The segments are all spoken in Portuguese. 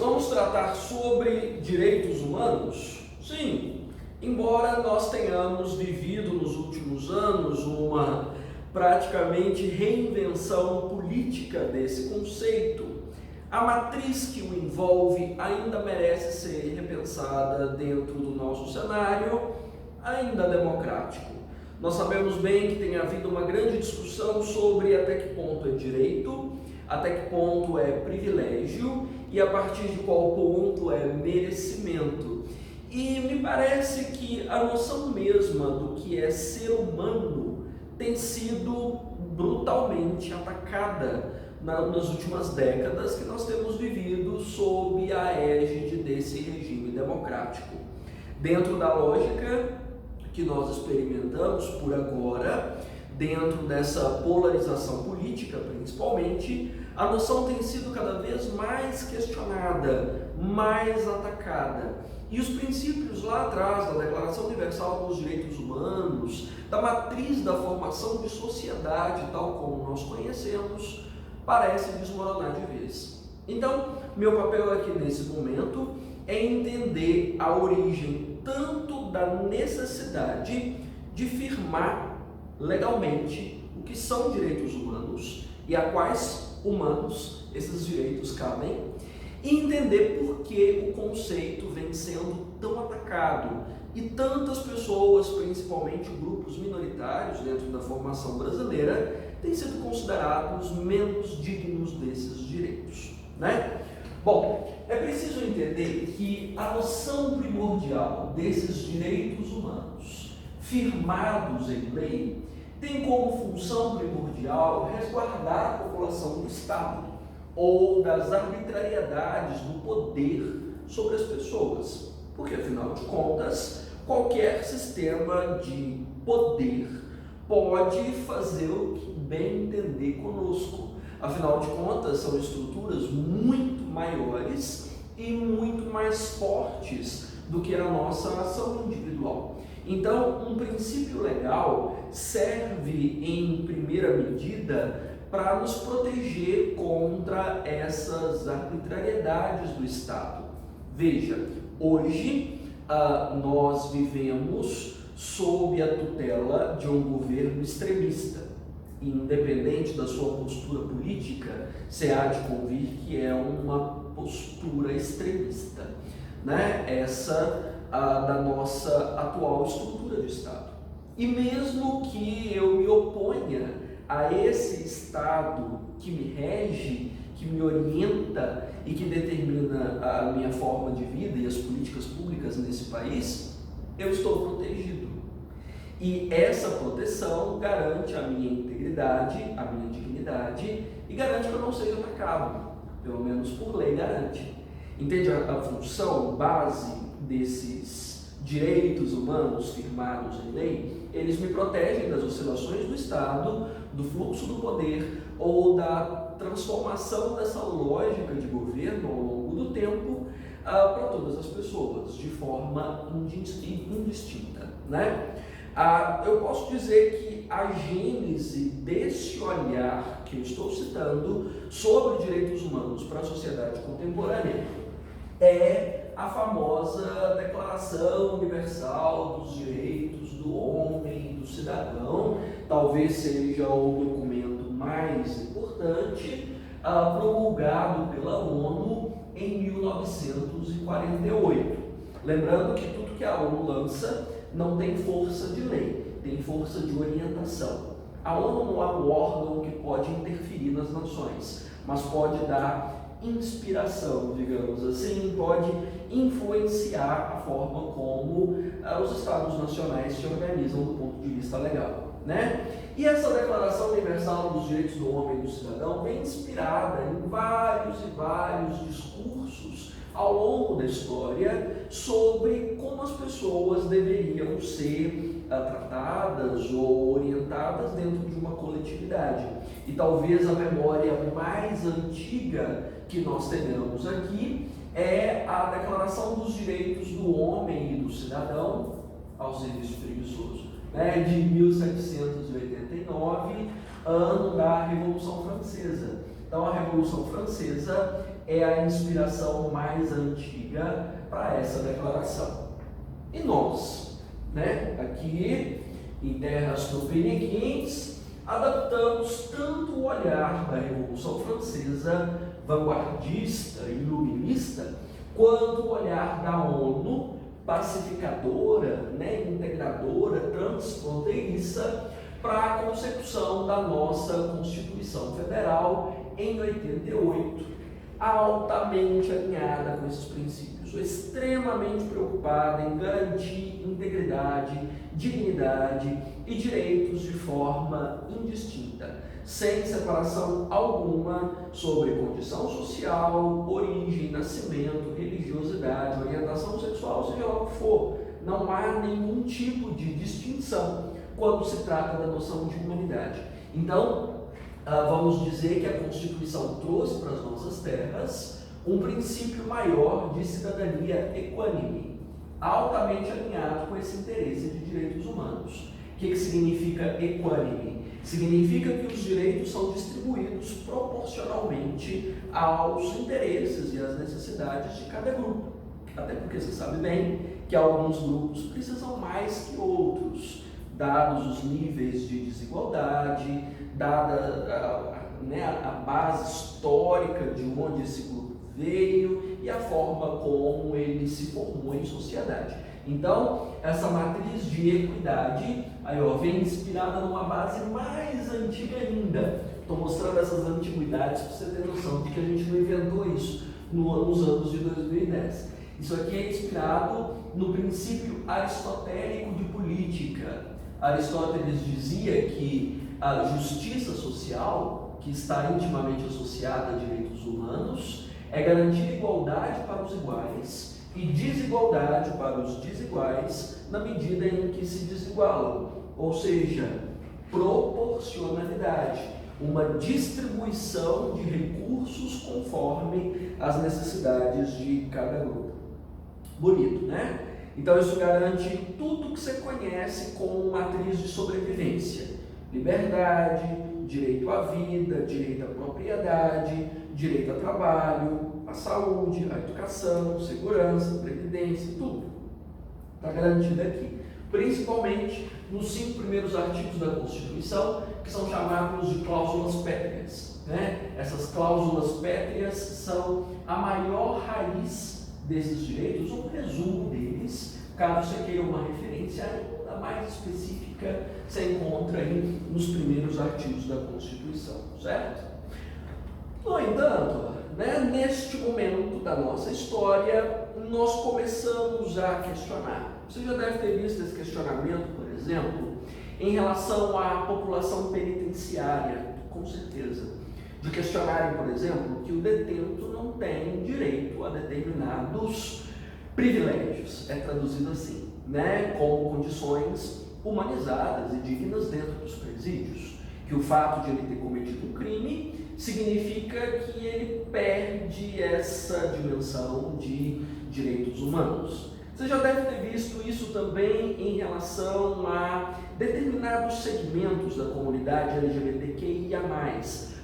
vamos tratar sobre direitos humanos? Sim, embora nós tenhamos vivido nos últimos anos uma praticamente reinvenção política desse conceito, a matriz que o envolve ainda merece ser repensada dentro do nosso cenário ainda democrático. Nós sabemos bem que tem havido uma grande discussão sobre até que ponto é direito, até que ponto é privilégio e a partir de qual ponto é merecimento. E me parece que a noção mesma do que é ser humano tem sido brutalmente atacada nas últimas décadas que nós temos vivido sob a égide desse regime democrático. Dentro da lógica que nós experimentamos por agora, dentro dessa polarização política principalmente, a noção tem sido cada vez mais questionada, mais atacada. E os princípios lá atrás da Declaração Universal dos Direitos Humanos, da matriz da formação de sociedade tal como nós conhecemos, parecem desmoronar de vez. Então, meu papel aqui nesse momento é entender a origem tanto da necessidade de firmar legalmente o que são direitos humanos e a quais humanos esses direitos cabem, e entender por que o conceito vem sendo tão atacado e tantas pessoas, principalmente grupos minoritários dentro da formação brasileira, têm sido considerados menos dignos desses direitos, né? Bom, é preciso entender que a noção primordial desses direitos humanos, firmados em lei, tem como função primordial resguardar a população do Estado ou das arbitrariedades do poder sobre as pessoas. Porque, afinal de contas, qualquer sistema de poder pode fazer o que bem entender conosco. Afinal de contas, são estruturas muito maiores e muito mais fortes do que a nossa ação individual. Então, um princípio legal serve, em primeira medida, para nos proteger contra essas arbitrariedades do Estado. Veja, hoje nós vivemos sob a tutela de um governo extremista. Independente da sua postura política, você há de convir que é uma postura extremista, né? Essa da nossa atual estrutura de Estado. E mesmo que eu me oponha a esse Estado que me rege, que me orienta e que determina a minha forma de vida e as políticas públicas nesse país, eu estou protegido. E essa proteção garante a minha integridade, a minha dignidade e garante que eu não seja atacado, pelo menos por lei garante. Entende a função base desses direitos humanos firmados em lei? Eles me protegem das oscilações do Estado, do fluxo do poder ou da transformação dessa lógica de governo ao longo do tempo para todas as pessoas, de forma indistinta, né? Eu posso dizer que a gênese desse olhar que eu estou citando sobre direitos humanos para a sociedade contemporânea é a famosa Declaração Universal dos Direitos do Homem e do Cidadão, talvez seja o documento mais importante, promulgado pela ONU em 1948. Lembrando que tudo que a ONU lança não tem força de lei, tem força de orientação. A ONU não é um órgão que pode interferir nas nações, mas pode dar inspiração, digamos assim, pode influenciar a forma como os Estados nacionais se organizam do ponto de vista legal, né? E essa Declaração Universal dos Direitos do Homem e do Cidadão vem inspirada em vários e vários discursos ao longo da história sobre como as pessoas deveriam ser tratadas ou orientadas dentro de uma coletividade. E talvez a memória mais antiga que nós tenhamos aqui é a Declaração dos Direitos do Homem e do Cidadão ao serviço preguiçoso, né, de 1789, ano da Revolução Francesa. Então, a Revolução Francesa é a inspiração mais antiga para essa declaração. E nós, né, aqui em terras tupiniquins, adaptamos tanto o olhar da Revolução Francesa, vanguardista e iluminista, quanto o olhar da ONU, pacificadora, né, integradora, transfronteiriça, para a concepção da nossa Constituição Federal em 88, altamente alinhada com esses princípios, extremamente preocupada em garantir integridade, dignidade e direitos de forma indistinta, sem separação alguma sobre condição social, origem, nascimento, religiosidade, orientação sexual, seja lá o que for. Não há nenhum tipo de distinção quando se trata da noção de humanidade. Então, vamos dizer que a Constituição trouxe para as nossas terras um princípio maior de cidadania equânime, altamente alinhado com esse interesse de direitos humanos. O que significa equânime? Significa que os direitos são distribuídos proporcionalmente aos interesses e às necessidades de cada grupo. Até porque você sabe bem que alguns grupos precisam mais que outros, dados os níveis de desigualdade, dada a base histórica de onde esse grupo veio e a forma como ele se formou em sociedade. Então, essa matriz de equidade vem inspirada numa base mais antiga ainda. Estou mostrando essas antiguidades para você ter noção de que a gente não inventou isso nos anos de 2010. Isso aqui é inspirado no princípio aristotélico de política. Aristóteles dizia que a justiça social, que está intimamente associada a direitos humanos, é garantir igualdade para os iguais e desigualdade para os desiguais na medida em que se desigualam, ou seja, proporcionalidade, uma distribuição de recursos conforme as necessidades de cada grupo. Bonito, né? Então isso garante tudo que você conhece como matriz de sobrevivência: liberdade, direito à vida, direito à propriedade, direito ao trabalho, à saúde, à educação, segurança, previdência, tudo está garantido aqui. Principalmente nos 5 primeiros artigos da Constituição, que são chamados de cláusulas pétreas, né? Essas cláusulas pétreas são a maior raiz desses direitos, um resumo deles. Caso você queira uma referência ainda mais específica, você encontra aí nos primeiros artigos da Constituição, certo? No entanto, neste momento da nossa história, nós começamos a questionar. Você já deve ter visto esse questionamento, por exemplo, em relação à população penitenciária, com certeza. De questionarem, por exemplo, que o detento não tem direito a determinados privilégios, é traduzido assim, como condições humanizadas e dignas dentro dos presídios. Que o fato de ele ter cometido um crime significa que ele perde essa dimensão de direitos humanos. Você já deve ter visto isso também em relação a determinados segmentos da comunidade LGBTQIA+,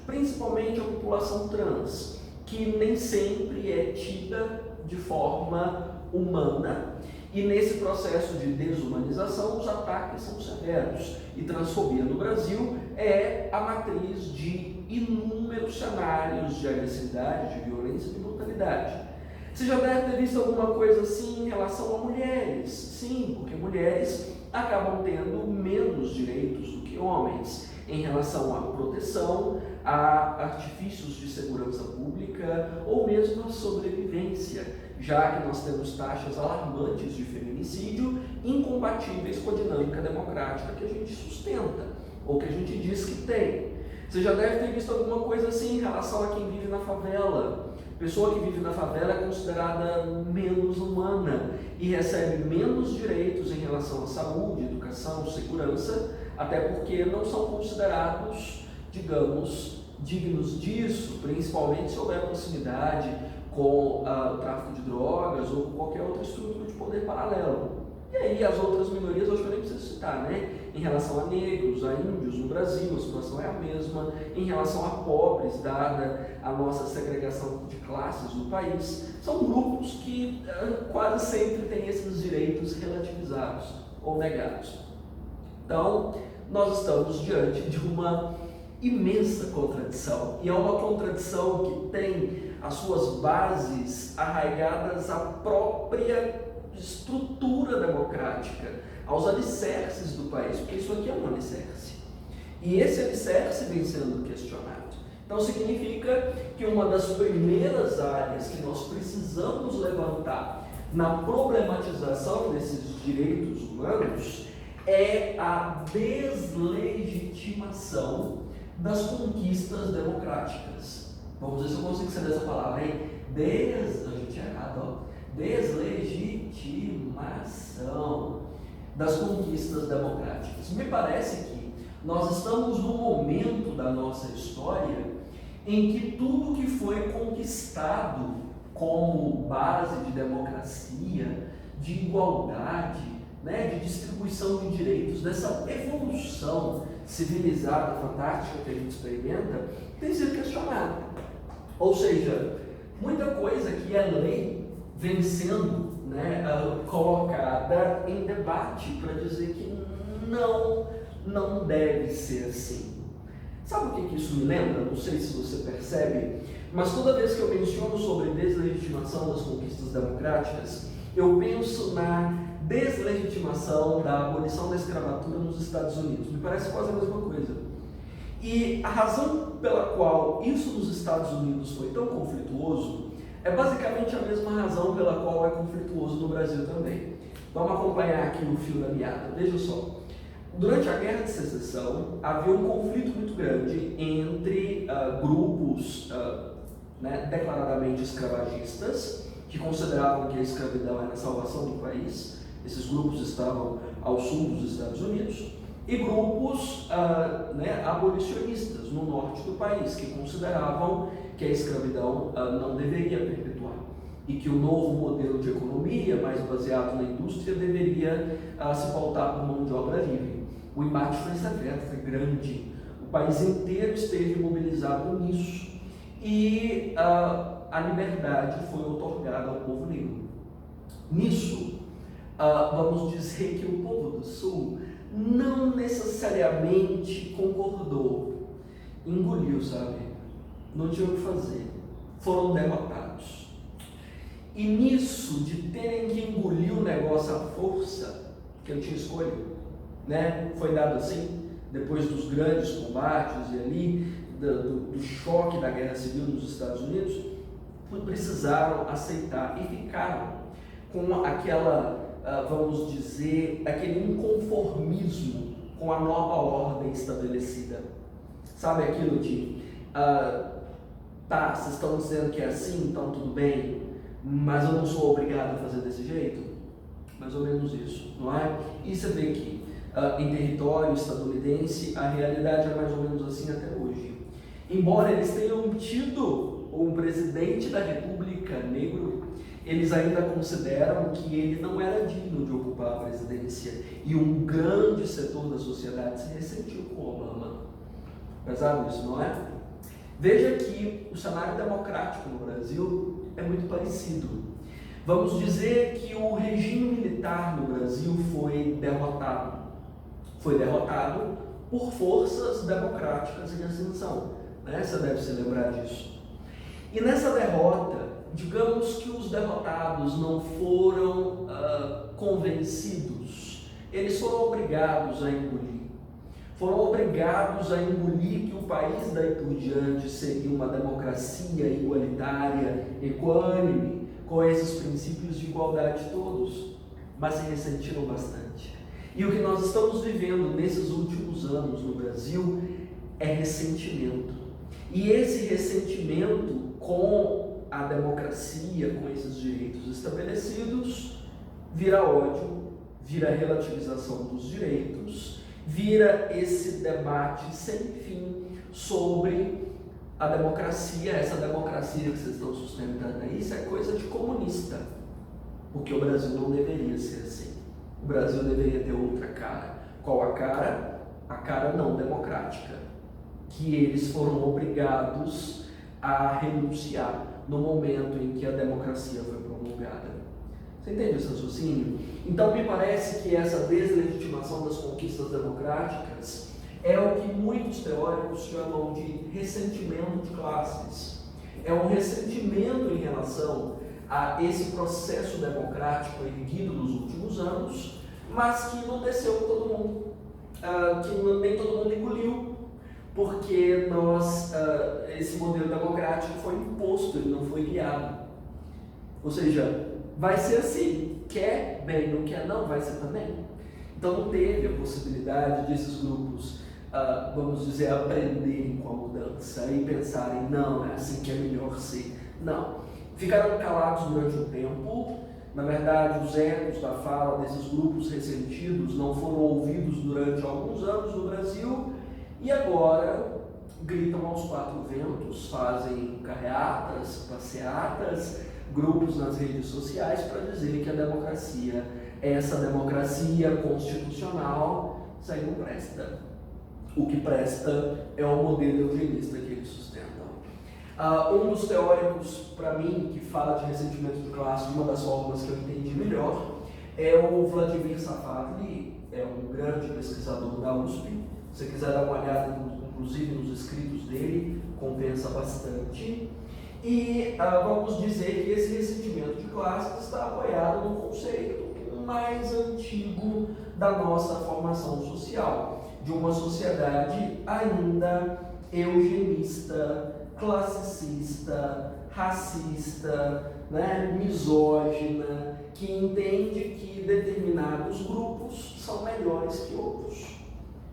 principalmente a população trans, que nem sempre é tida de forma humana, e nesse processo de desumanização os ataques são severos, e transfobia no Brasil é a matriz de inúmeros cenários de agressividade, de violência e de brutalidade. Você já deve ter visto alguma coisa assim em relação a mulheres. Sim, porque mulheres acabam tendo menos direitos do que homens em relação à proteção, a artifícios de segurança pública ou mesmo a sobrevivência, já que nós temos taxas alarmantes de feminicídio incompatíveis com a dinâmica democrática que a gente sustenta, ou que a gente diz que tem. Você já deve ter visto alguma coisa assim em relação a quem vive na favela. Pessoa que vive na favela é considerada menos humana e recebe menos direitos em relação à saúde, educação, segurança, até porque não são considerados, digamos, dignos disso, principalmente se houver proximidade com o tráfico de drogas ou com qualquer outra estrutura de poder paralelo. E aí as outras minorias, eu acho que eu nem preciso citar, Em relação a negros, a índios no Brasil, a situação é a mesma. Em relação a pobres, dada a nossa segregação de classes no país, são grupos que quase sempre têm esses direitos relativizados ou negados. Então, nós estamos diante de uma imensa contradição, e é uma contradição que tem as suas bases arraigadas à própria estrutura democrática, aos alicerces do país, porque isso aqui é um alicerce. E esse alicerce vem sendo questionado. Então significa que uma das primeiras áreas que nós precisamos levantar na problematização desses direitos humanos é a deslegitimação das conquistas democráticas. Vamos ver se eu consigo saber essa palavra, hein? A gente tinha errado, ó. Deslegitimação das conquistas democráticas. Me parece que nós estamos num momento da nossa história em que tudo que foi conquistado como base de democracia, de igualdade, de distribuição de direitos, dessa evolução civilizada, fantástica que a gente experimenta, tem sido questionado. Ou seja, muita coisa que é lei vem sendo colocada em debate para dizer que não deve ser assim. Sabe o que isso me lembra? Não sei se você percebe, mas toda vez que eu menciono sobre deslegitimação das conquistas democráticas, eu penso na deslegitimação da abolição da escravatura nos Estados Unidos. Me parece quase a mesma coisa. E a razão pela qual isso nos Estados Unidos foi tão conflituoso é basicamente a mesma razão pela qual é conflituoso no Brasil também. Vamos acompanhar aqui o fio da meada. Veja só. Durante a Guerra de Secessão, havia um conflito muito grande entre grupos declaradamente escravagistas, que consideravam que a escravidão era a salvação do país. Esses grupos estavam ao sul dos Estados Unidos. E grupos abolicionistas no norte do país, que consideravam que a escravidão não deveria perpetuar e que o novo modelo de economia, mais baseado na indústria, deveria se pautar por mão de obra livre. O embate foi severo, foi grande. O país inteiro esteve mobilizado nisso e a liberdade foi otorgada ao povo negro. Nisso, vamos dizer que o povo do Sul não necessariamente concordou, engoliu, sabe? Não tinha o que fazer, foram derrotados. E nisso, de terem que engolir o negócio à força, que eu tinha escolha, foi dado assim, depois dos grandes combates e ali, do choque da guerra civil nos Estados Unidos, precisaram aceitar e ficaram com aquela, vamos dizer, aquele inconformismo com a nova ordem estabelecida. Sabe aquilo de, vocês estão dizendo que é assim, então tudo bem, mas eu não sou obrigado a fazer desse jeito? Mais ou menos isso, não é? E você vê que em território estadunidense a realidade é mais ou menos assim até hoje. Embora eles tenham tido um presidente da República negro, eles ainda consideram que ele não era digno de ocupar a presidência, e um grande setor da sociedade se ressentiu com Obama. Pesado isso, não é? Veja que o cenário democrático no Brasil é muito parecido. Vamos dizer que o regime militar no Brasil foi derrotado. Foi derrotado por forças democráticas em ascensão. Você deve se lembrar disso. E nessa derrota, digamos que os derrotados não foram convencidos, eles foram obrigados a engolir. Foram obrigados a engolir que o país daí por diante seria uma democracia igualitária, equânime, com esses princípios de igualdade todos, mas se ressentiram bastante. E o que nós estamos vivendo nesses últimos anos no Brasil é ressentimento. E esse ressentimento com a democracia, com esses direitos estabelecidos, vira ódio, vira relativização dos direitos, vira esse debate sem fim sobre a democracia. Essa democracia que vocês estão sustentando aí, isso é coisa de comunista, porque o Brasil não deveria ser assim. O Brasil deveria ter outra cara. Qual a cara? A cara não democrática, que eles foram obrigados a renunciar no momento em que a democracia foi promulgada. Você entende esse raciocínio? Então me parece que essa deslegitimação das conquistas democráticas é o que muitos teóricos chamam de ressentimento de classes. É um ressentimento em relação a esse processo democrático erguido nos últimos anos, mas que não desceu com todo mundo, que nem todo mundo engoliu, porque esse modelo democrático foi imposto, ele não foi guiado. Ou seja, vai ser assim, quer bem, não quer não, vai ser também. Então não teve a possibilidade desses grupos, vamos dizer, aprenderem com a mudança e pensarem, não, é assim que é melhor ser. Não. Ficaram calados durante um tempo. Na verdade, os ecos da fala desses grupos ressentidos não foram ouvidos durante alguns anos no Brasil e agora gritam aos quatro ventos, fazem carreatas, passeatas, grupos nas redes sociais para dizer que a democracia, essa democracia constitucional, isso aí não presta. O que presta é o modelo eugenista que eles sustentam. Um dos teóricos, para mim, que fala de ressentimento de classe, uma das formas que eu entendi melhor, é o Vladimir Safatli, é um grande pesquisador da USP. Se você quiser dar uma olhada, inclusive, nos escritos dele, compensa bastante. E vamos dizer que esse ressentimento de classe está apoiado no conceito mais antigo da nossa formação social, de uma sociedade ainda eugenista, classicista, racista, misógina, que entende que determinados grupos são melhores que outros,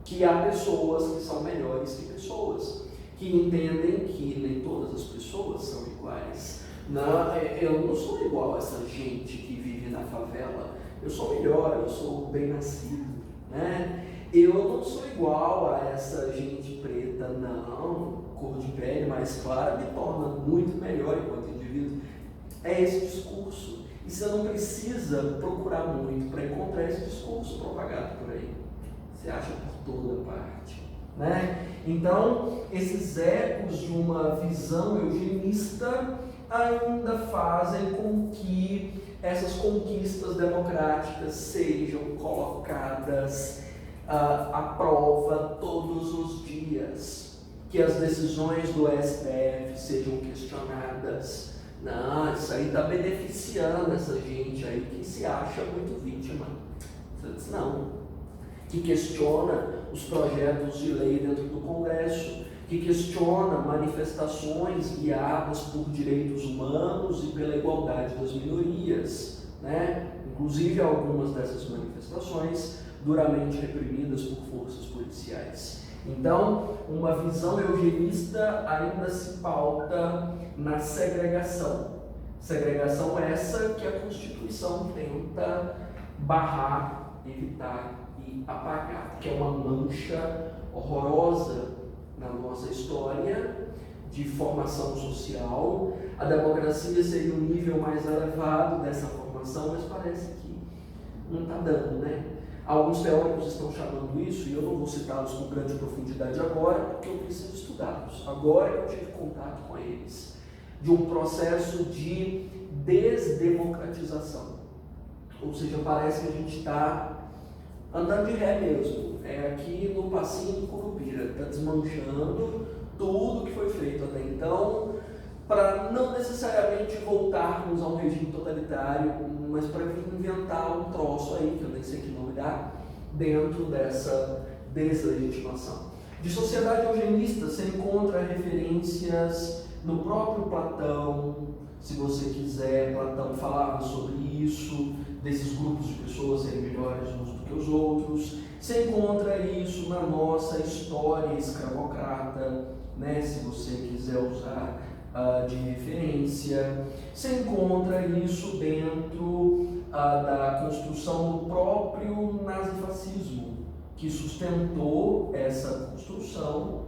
que há pessoas que são melhores que pessoas, que entendem que nem todas as pessoas são iguais. Não, eu não sou igual a essa gente que vive na favela, eu sou melhor, eu sou bem nascido, Eu não sou igual a essa gente preta, não. Cor de pele mais clara me torna muito melhor enquanto indivíduo. É esse discurso. E você não precisa procurar muito para encontrar esse discurso propagado por aí. Você acha por toda parte. Então, esses ecos de uma visão eugenista ainda fazem com que essas conquistas democráticas sejam colocadas à prova todos os dias, que as decisões do STF sejam questionadas. Não, isso aí está beneficiando essa gente aí que se acha muito vítima. Você diz, não, que questiona os projetos de lei dentro do Congresso, que questiona manifestações guiadas por direitos humanos e pela igualdade das minorias, Inclusive algumas dessas manifestações duramente reprimidas por forças policiais. Então, uma visão eugenista ainda se pauta na segregação. Segregação essa que a Constituição tenta barrar, evitar e apagar, que é uma mancha horrorosa na nossa história de formação social. A democracia seria um nível mais elevado dessa formação, mas parece que não está dando, Alguns teóricos estão chamando isso, e eu não vou citá-los com grande profundidade agora, porque eu preciso estudá-los. Agora eu tive contato com eles, de um processo de desdemocratização. Ou seja, parece que a gente está andando de ré mesmo. É aqui no passinho do Curupira, está desmanchando tudo que foi feito até então, para não necessariamente voltarmos a um regime totalitário, mas para inventar um troço aí, que eu nem sei que nome dá, dentro dessa deslegitimação. De sociedade eugenista, você encontra referências no próprio Platão, se você quiser. Platão falava sobre isso, desses grupos de pessoas serem melhores uns do que os outros. Você encontra isso na nossa história escravocrata, se você quiser usar de referência. Você encontra isso dentro da construção do próprio nazifascismo, que sustentou essa construção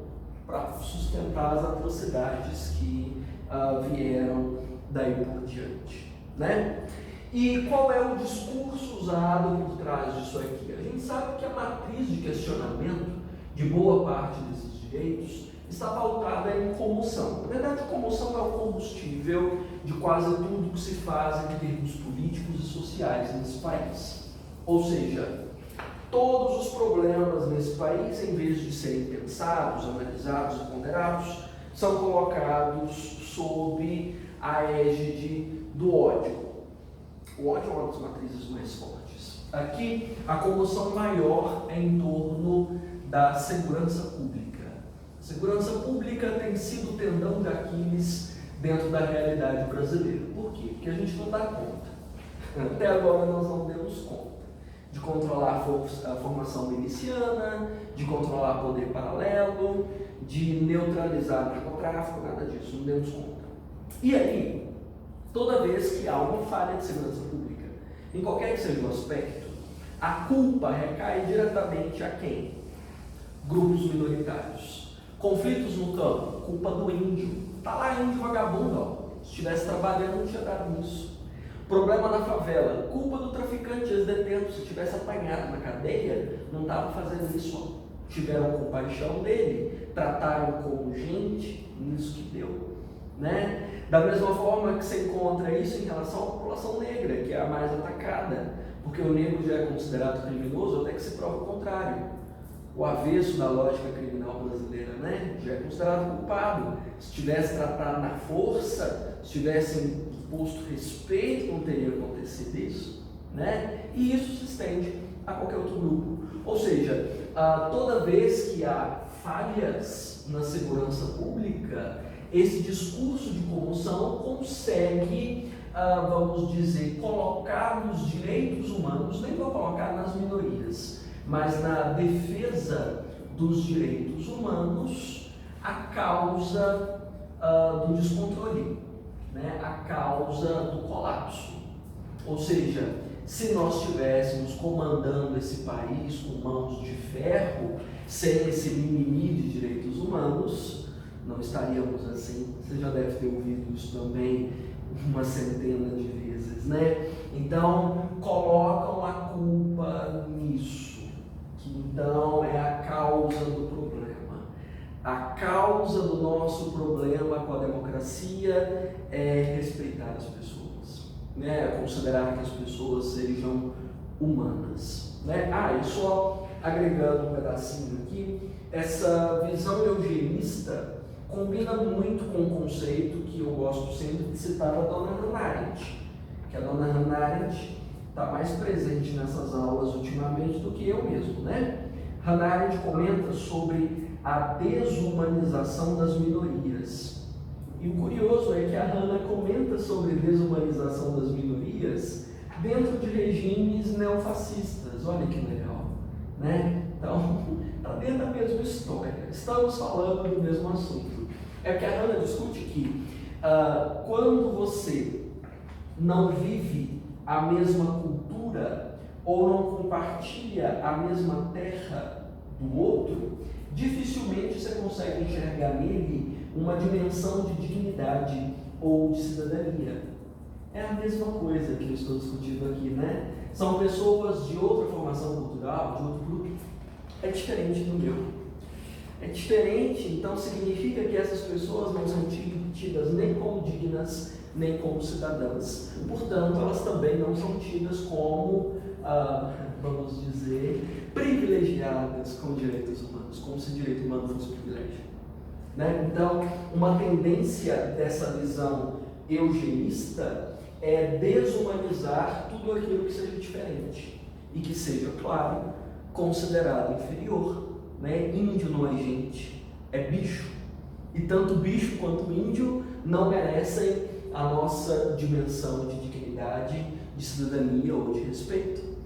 para sustentar as atrocidades que vieram daí por diante, E qual é o discurso usado por trás disso aqui? A gente sabe que a matriz de questionamento de boa parte desses direitos está pautada em comoção. Na verdade, comoção é o combustível de quase tudo que se faz em termos políticos e sociais nesse país. Ou seja, todos os problemas nesse país, em vez de serem pensados, analisados e ponderados, são colocados sob a égide do ódio. O ódio é uma das matrizes mais fortes. Aqui, a comoção maior é em torno da segurança pública. A segurança pública tem sido o tendão de Aquiles dentro da realidade brasileira. Por quê? Porque a gente não dá conta. Até agora nós não demos conta de controlar a formação miliciana, de controlar poder paralelo, de neutralizar o narcotráfico, nada disso, não demos conta. E aí, toda vez que há uma falha de segurança pública, em qualquer que seja o aspecto, a culpa recai diretamente a quem? Grupos minoritários. Conflitos no campo, culpa do índio. Está lá índio vagabundo, ó. Se estivesse trabalhando, não tinha dado nisso. Problema na favela, culpa do traficante ex-detento. Se tivesse apanhado na cadeia, não estava fazendo isso, ó. Tiveram compaixão dele, trataram como gente, nisso que deu. Né? Da mesma forma que você encontra isso em relação à população negra, que é a mais atacada, porque o negro já é considerado criminoso até que se prova o contrário. O avesso da lógica criminal brasileira, né? Já é considerado culpado. Se tivesse tratado na força, se tivessem posto respeito, não teria acontecido isso, né? E isso se estende a qualquer outro grupo. Ou seja, toda vez que há falhas na segurança pública, esse discurso de comoção consegue, vamos dizer, colocar nos direitos humanos, nem vou colocar nas minorias, mas na defesa dos direitos humanos, a causa do descontrole, né? A causa do colapso. Ou seja, se nós estivéssemos comandando esse país com mãos de ferro, sem esse mimimi de direitos humanos, não estaríamos assim. Você já deve ter ouvido isso também uma centena de vezes, né? Então, colocam a culpa nisso, que então é a causa do problema. A causa do nosso problema com a democracia é respeitar as pessoas, né? Considerar que as pessoas sejam humanas, né? E só agregando um pedacinho aqui, essa visão eugenista combina muito com um conceito que eu gosto sempre de citar da Dona Hannah Arendt, que a Dona Hannah Arendt está mais presente nessas aulas ultimamente do que eu mesmo, né? Hannah Arendt comenta sobre a desumanização das minorias. E o curioso é que a Hannah comenta sobre desumanização das minorias dentro de regimes neofascistas. Olha que legal, né? Então, está dentro da mesma história. Estamos falando do mesmo assunto. É que a Hannah discute que quando você não vive a mesma cultura ou não compartilha a mesma terra do outro, dificilmente você consegue enxergar nele uma dimensão de dignidade ou de cidadania. É a mesma coisa que eu estou discutindo aqui, né? São pessoas de outra formação cultural, de outro grupo. É diferente do meu. É diferente, então significa que essas pessoas não são tidas nem como dignas, nem como cidadãs. Portanto, elas também não são tidas como, vamos dizer, privilegiadas com direitos humanos, como se direito humano fosse privilégio. Né? Então, uma tendência dessa visão eugenista é desumanizar tudo aquilo que seja diferente e que seja, claro, considerado inferior. Né? Índio não é gente, é bicho. E tanto bicho quanto índio não merecem a nossa dimensão de dignidade, de cidadania ou de respeito.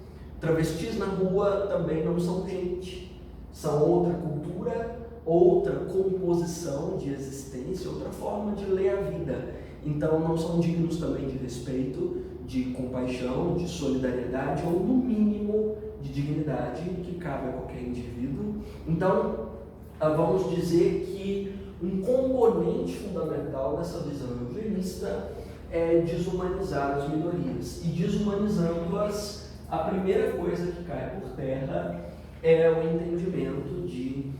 Travestis na rua também não são gente, são outra cultura, outra composição de existência, outra forma de ler a vida. Então não são dignos também de respeito, de compaixão, de solidariedade ou no mínimo de dignidade que cabe a qualquer indivíduo. Então vamos dizer que um componente fundamental dessa visão eugenista é desumanizar as minorias. E desumanizando-as, a primeira coisa que cai por terra é o entendimento de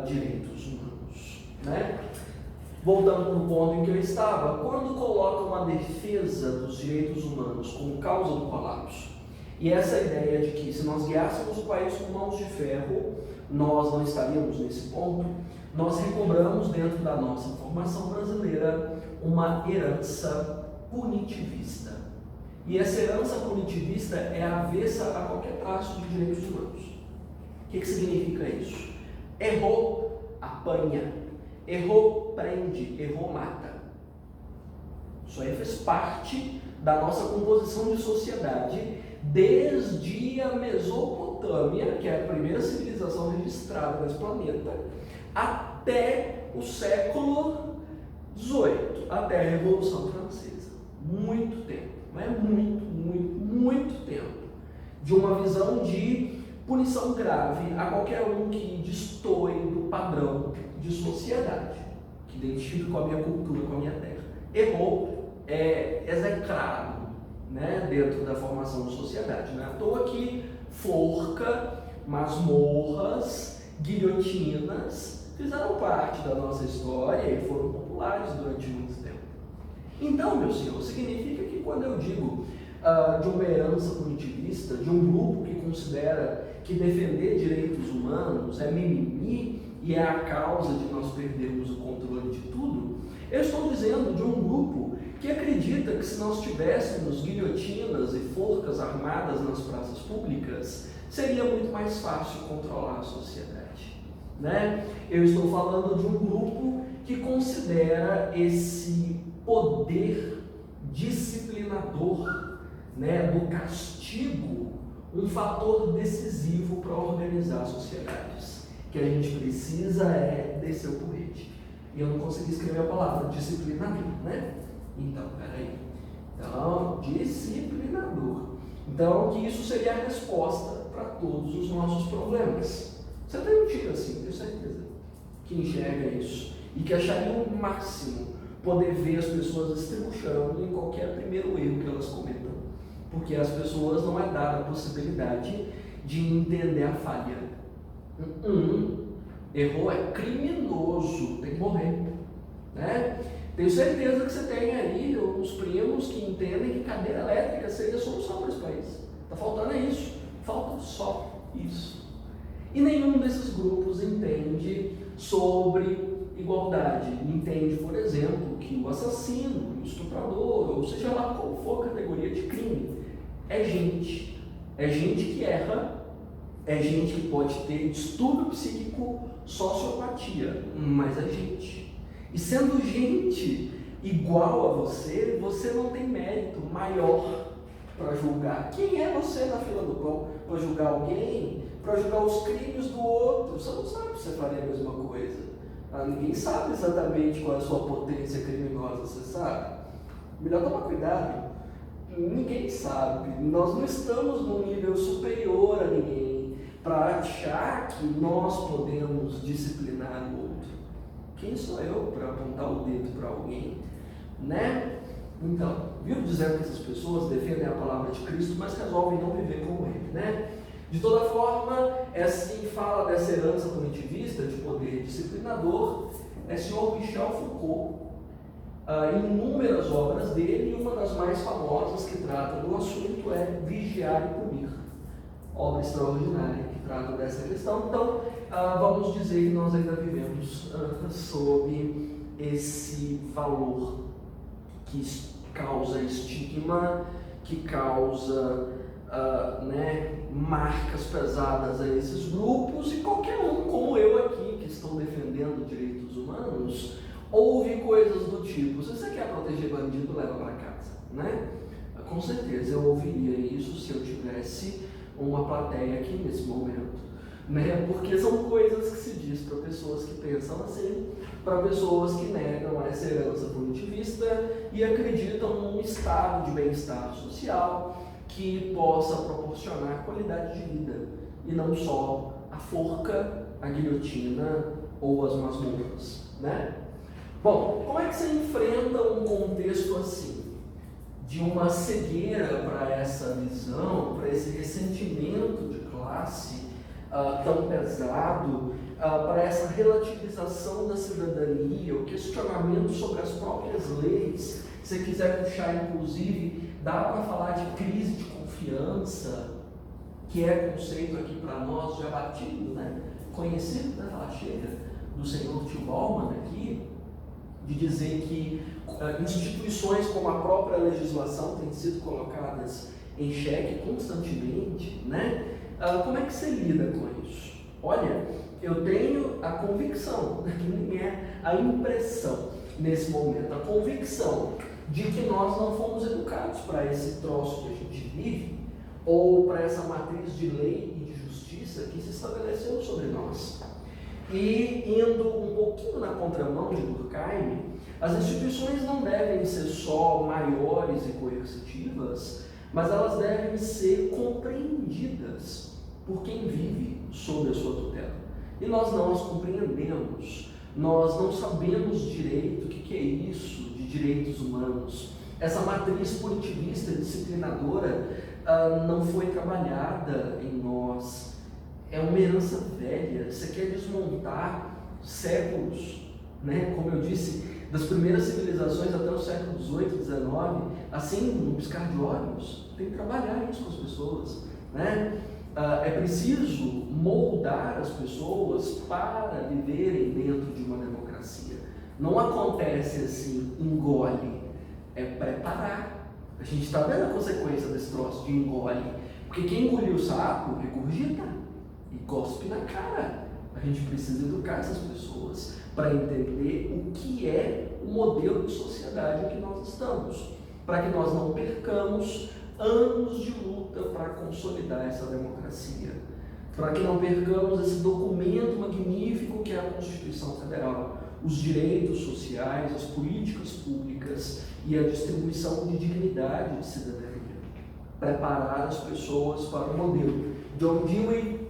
direitos humanos, né? Voltando para o ponto em que eu estava, quando colocam a defesa dos direitos humanos como causa do colapso, e essa ideia de que se nós guiássemos o país com mãos de ferro, nós não estaríamos nesse ponto, nós recobramos dentro da nossa formação brasileira uma herança punitivista. E essa herança punitivista é avessa a qualquer traço de direitos humanos. O que significa isso? Errou, apanha. Errou, prende. Errou, mata. Isso aí fez parte da nossa composição de sociedade desde a Mesopotâmia, que é a primeira civilização registrada nesse planeta, até o século XVIII, até a Revolução Francesa. Muito tempo, mas muito tempo, de uma visão de punição grave a qualquer um que destoe do padrão de sociedade, que identifica com a minha cultura, com a minha terra. Errou, é execrado, né, dentro da formação de sociedade. Não é à toa que forca, masmorras, guilhotinas fizeram parte da nossa história e foram populares durante muito tempo. Então, meu senhor, significa que quando eu digo de uma herança punitivista, de um grupo que considera que defender direitos humanos é mimimi e é a causa de nós perdermos o controle de tudo, eu estou dizendo de um grupo que acredita que se nós tivéssemos guilhotinas e forcas armadas nas praças públicas, seria muito mais fácil controlar a sociedade, né? Eu estou falando de um grupo que considera esse poder disciplinador, né, do castigo um fator decisivo para organizar sociedades. O que a gente precisa é descer o porrete. E eu não consegui escrever a palavra disciplinador, né? Então, peraí. Então, disciplinador. Então, que isso seria a resposta para todos os nossos problemas. Você tem um tio assim, tenho certeza, que enxerga isso e que acharia o máximo poder ver as pessoas estribuchando em qualquer primeiro erro que elas cometam, porque as pessoas não é dada a possibilidade de entender a falha. Errou, é criminoso, tem que morrer, né? Tenho certeza que você tem aí uns primos que entendem que cadeira elétrica seria a solução para esse país. Está faltando isso, falta só isso. E nenhum desses grupos entende sobre igualdade. Entende, por exemplo, que o assassino, o estuprador, ou seja lá qual for a categoria de crime, é gente que erra, é gente que pode ter distúrbio psíquico, sociopatia, mas é gente. E sendo gente igual a você, você não tem mérito maior para julgar. Quem é você na fila do pão para julgar alguém, para julgar os crimes do outro? Você não sabe se você faria a mesma coisa. Ninguém sabe exatamente qual é a sua potência criminosa, você sabe? Melhor tomar cuidado. Ninguém sabe. Nós não estamos num nível superior a ninguém para achar que nós podemos disciplinar o outro. Quem sou eu para apontar o dedo para alguém, né? Então, viu dizendo que essas pessoas defendem a palavra de Cristo, mas resolvem não viver como ele, né? De toda forma, quem fala dessa herança punitivista de poder disciplinador é o senhor Michel Foucault, em inúmeras obras dele, e uma das mais famosas que trata do assunto é Vigiar e Punir, obra extraordinária que trata dessa questão. Então, vamos dizer que nós ainda vivemos sob esse valor que causa estigma, que causa marcas pesadas a esses grupos, e qualquer um, como eu aqui, que estão defendendo direitos humanos, ouve coisas do tipo: se você quer proteger bandido, leva para casa, né? Com certeza eu ouviria isso se eu tivesse uma plateia aqui nesse momento, né? Porque são coisas que se diz para pessoas que pensam assim, para pessoas que negam essa herança punitivista e acreditam num estado de bem-estar social que possa proporcionar qualidade de vida, e não só a forca, a guilhotina ou as masmorras, né? Bom, como é que você enfrenta um contexto assim? de uma cegueira para essa visão, para esse ressentimento de classe tão pesado, para essa relativização da cidadania, o questionamento sobre as próprias leis. Se você quiser puxar, inclusive, dá para falar de crise de confiança, que é conceito aqui para nós já batido, né? Conhecido, né? Ela chega do senhor Tio Bauman aqui, de dizer que instituições como a própria legislação têm sido colocadas em xeque constantemente, né? Como é que você lida com isso? Olha, eu tenho a convicção, nem é a impressão nesse momento, a convicção de que nós não fomos educados para esse troço que a gente vive, ou para essa matriz de lei e de justiça que se estabeleceu sobre nós. E indo um pouquinho na contramão de Durkheim, as instituições não devem ser só maiores e coercitivas, mas elas devem ser compreendidas por quem vive sob a sua tutela. E nós não as compreendemos, nós não sabemos direito o que é isso de direitos humanos. Essa matriz punitivista, disciplinadora, não foi trabalhada em nós. É uma herança velha. Você quer desmontar séculos, né? Como eu disse, das primeiras civilizações até o século XVIII, XIX, assim, no piscar de olhos. Tem que trabalhar isso com as pessoas, né? É preciso moldar as pessoas para viverem dentro de uma democracia. Não acontece assim, engole. É preparar. A gente está vendo a consequência desse troço de engole. Porque quem engoliu o sapo, regurgita e cospe na cara. A gente precisa educar essas pessoas para entender o que é o modelo de sociedade em que nós estamos, para que nós não percamos anos de luta para consolidar essa democracia, para que não percamos esse documento magnífico que é a Constituição Federal, os direitos sociais, as políticas públicas e a distribuição de dignidade de cidadania. Preparar as pessoas para o modelo. John Dewey,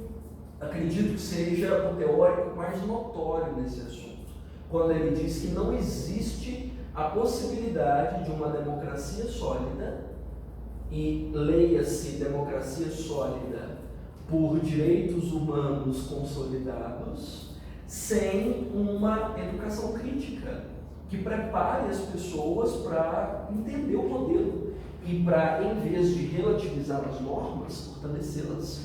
acredito que seja o teórico mais notório nesse assunto, quando ele diz que não existe a possibilidade de uma democracia sólida, e leia-se democracia sólida por direitos humanos consolidados, sem uma educação crítica que prepare as pessoas para entender o modelo e para, em vez de relativizar as normas, fortalecê-las,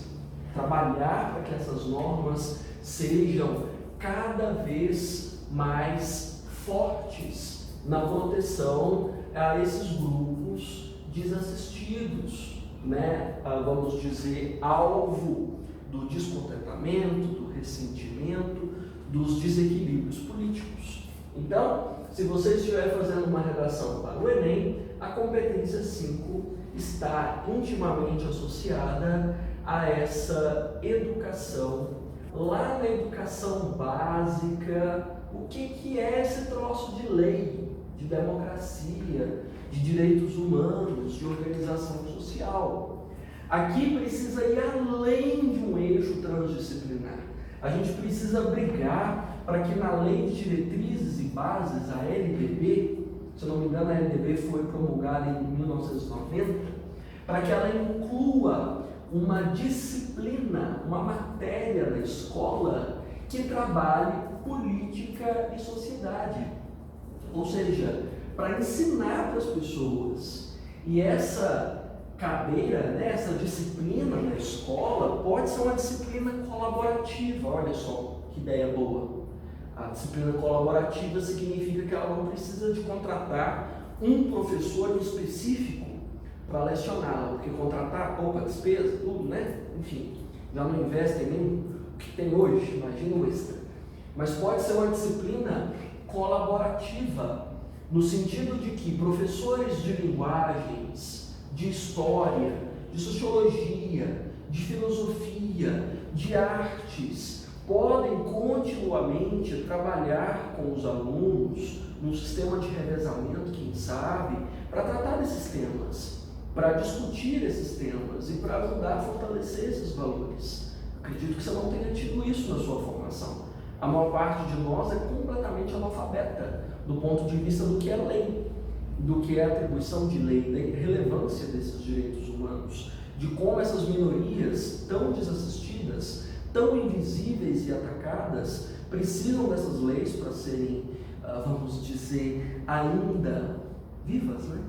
trabalhar para que essas normas sejam cada vez mais fortes na proteção a esses grupos desassistidos, né? Vamos dizer, alvo do descontentamento, do ressentimento, dos desequilíbrios políticos. Então, se você estiver fazendo uma redação para o Enem, a competência 5 está intimamente associada a essa educação. Lá na educação básica, o que é esse troço de lei, de democracia, de direitos humanos, de organização social? Aqui precisa ir além de um eixo transdisciplinar. A gente precisa brigar para que na Lei de Diretrizes e Bases, a LDB, se não me engano a LDB foi promulgada em 1990, para que ela inclua uma disciplina, uma matéria na escola que trabalhe política e sociedade. Ou seja, para ensinar para as pessoas. E essa cadeira, né, essa disciplina na escola pode ser uma disciplina colaborativa. Olha só que ideia boa. A disciplina colaborativa significa que ela não precisa de contratar um professor específico para lecioná-la, porque contratar pouca despesa, tudo, né? Enfim, já não investem nem o que tem hoje, imagina o extra. Mas pode ser uma disciplina colaborativa, no sentido de que professores de linguagens, de história, de sociologia, de filosofia, de artes, podem continuamente trabalhar com os alunos num sistema de revezamento, quem sabe, para tratar desses temas, para discutir esses temas e para ajudar a fortalecer esses valores. Acredito que você não tenha tido isso na sua formação. A maior parte de nós é completamente analfabeta do ponto de vista do que é lei. do que é a atribuição de lei, da relevância desses direitos humanos, de como essas minorias tão desassistidas, tão invisíveis e atacadas, precisam dessas leis para serem, vamos dizer, ainda vivas, né?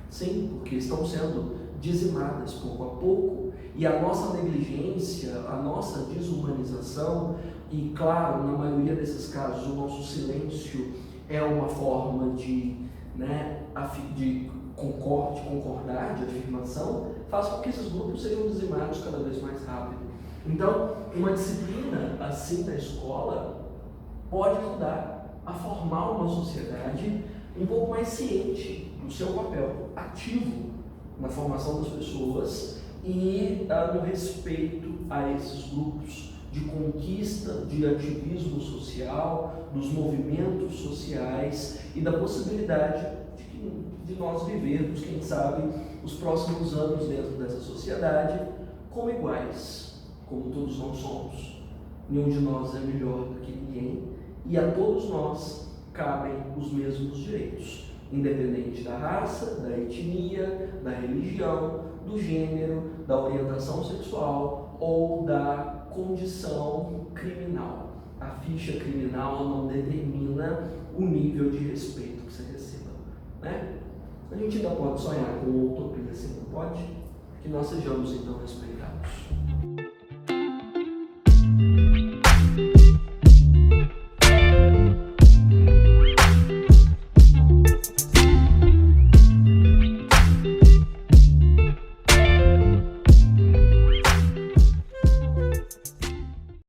Sim, porque estão sendo dizimadas pouco a pouco, e a nossa negligência, a nossa desumanização, e claro, na maioria desses casos, o nosso silêncio é uma forma de, de concordar, de afirmação, faz com que esses grupos sejam dizimados cada vez mais rápido. Então, uma disciplina assim na escola pode ajudar a formar uma sociedade um pouco mais ciente do seu papel ativo na formação das pessoas e no respeito a esses grupos de conquista, de ativismo social, dos movimentos sociais e da possibilidade de nós vivermos, quem sabe, os próximos anos dentro dessa sociedade como iguais, como todos nós somos. Nenhum de nós é melhor do que ninguém e a todos nós cabem os mesmos direitos, independente da raça, da etnia, da religião, do gênero, da orientação sexual ou da condição criminal. A ficha criminal não determina o nível de respeito que você receba, né? A gente ainda pode sonhar com utopia, assim, não pode? Que nós sejamos então respeitados.